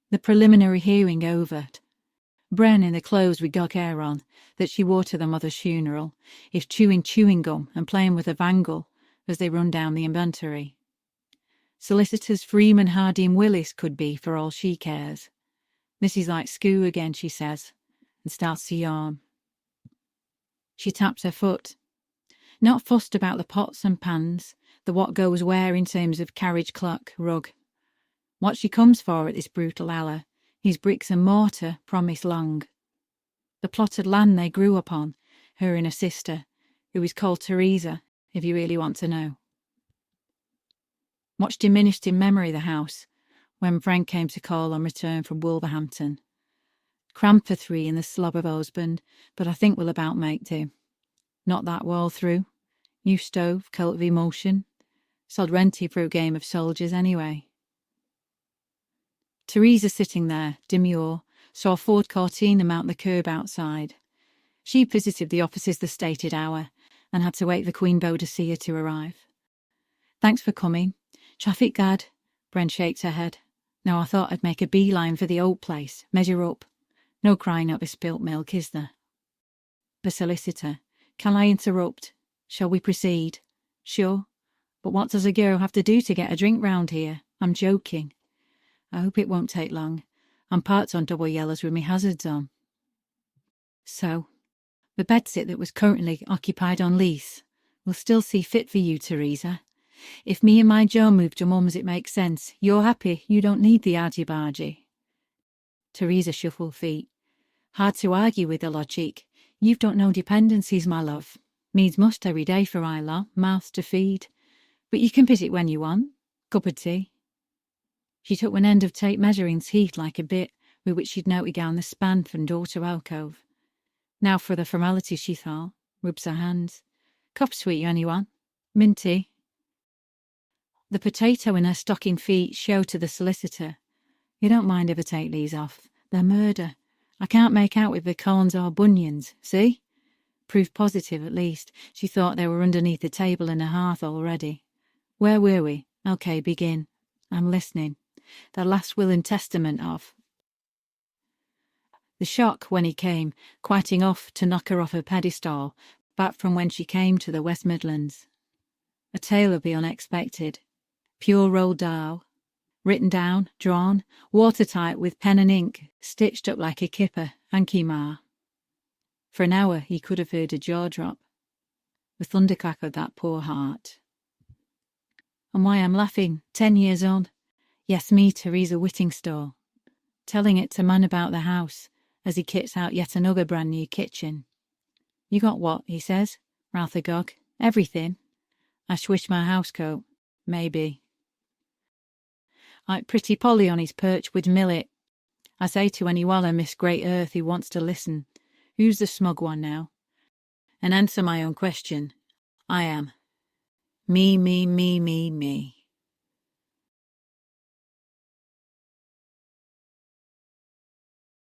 The preliminary hearing over. Bren in the clothes with gog hair on, that she wore to the mother's funeral, is chewing gum and playing with a bangle as they run down the inventory. Solicitors Freeman, Hardy and Willis could be, for all she cares. Mrs. like Skoo again, she says, and starts to yawn. She taps her foot. Not fussed about the pots and pans, the what goes where in terms of carriage clock, rug. What she comes for at this brutal hour is bricks and mortar promised long. The plotted land they grew upon, her and her sister, who is called Teresa, if you really want to know. Much diminished in memory the house, when Frank came to call on return from Wolverhampton. Cramped for three in the slob of husband, but I think we'll about make do. Not that wall through. New stove, cult of emotion. Sod renty for a game of soldiers anyway. Teresa sitting there, demure, saw Ford Cortina mount the curb outside. She visited the offices the stated hour, and had to wait for Queen Beau to see her to arrive. Thanks for coming. Traffic guard. Bren shakes her head. Now I thought I'd make a beeline for the old place, measure up. No crying over spilt milk, is there? The solicitor. Can I interrupt? Shall we proceed? Sure. But what does a girl have to do to get a drink round here? I'm joking. I hope it won't take long. I'm parked on double yellows with me hazards on. So, the bedsit that was currently occupied on lease will still see fit for you, Teresa. If me and my Joe move to mum's, it makes sense. You're happy, you don't need the argy-bargy. Teresa shuffled feet. Hard to argue with the logic. You've don't know dependencies, my love. Needs must every day for I lot, mouths to feed. But you can visit when you want. Cup of tea. She took one end of tape measuring's heat like a bit, with which she'd noted down the span from door to alcove. Now for the formalities, she thought. Rubs her hands. Cup sweet, anyone? Minty. The potato in her stocking feet showed to the solicitor. You don't mind if I take these off. They're murder. I can't make out with the corns or bunions, see? Proof positive, at least. She thought they were underneath the table in the hearth already. Where were we? Okay, begin. I'm listening. The last will and testament of... The shock when he came, quieting off to knock her off her pedestal, back from when she came to the West Midlands. A tale of the unexpected. Pure rolled down. Written down, drawn, watertight with pen and ink, stitched up like a kipper, Hanky Ma. For an hour he could have heard a jaw drop. The thundercrack of that poor heart. And why I'm laughing, 10 years on. Yes, me, Teresa Whittingstall. Telling it to man about the house, as he kits out yet another brand new kitchen. You got what, he says, mouth agog. Everything. I swish my housecoat. Maybe. Like pretty Polly on his perch with millet. I say to any Waller Miss Great Earth who wants to listen, who's the smug one now? And answer my own question. I am. Me, me, me, me, me.